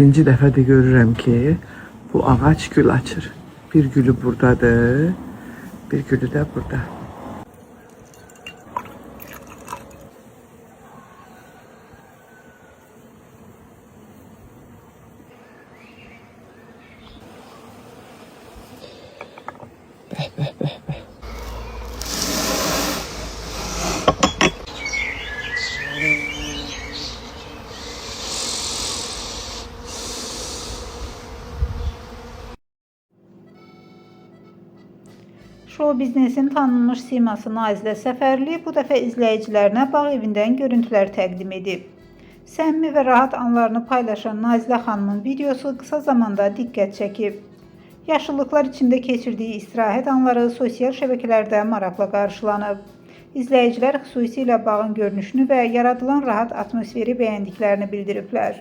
İkinci dəfə də görürəm ki, bu ağac gül açır. Bir gülü buradadır, bir gülü də burada. Show biznesin tanınmış siması Nazilə Səfərli bu dəfə izləyicilərinə bağ evindən görüntülər təqdim edib. Səmimi və rahat anlarını paylaşan Nazilə xanımın videosu qısa zamanda diqqət çəkib. Yaşıllıqlar içində keçirdiyi istirahət anları sosial şəbəkələrdə maraqla qarşılanıb. İzləyicilər xüsusilə bağın görünüşünü və yaradılan rahat atmosferi bəyəndiklərini bildiriblər.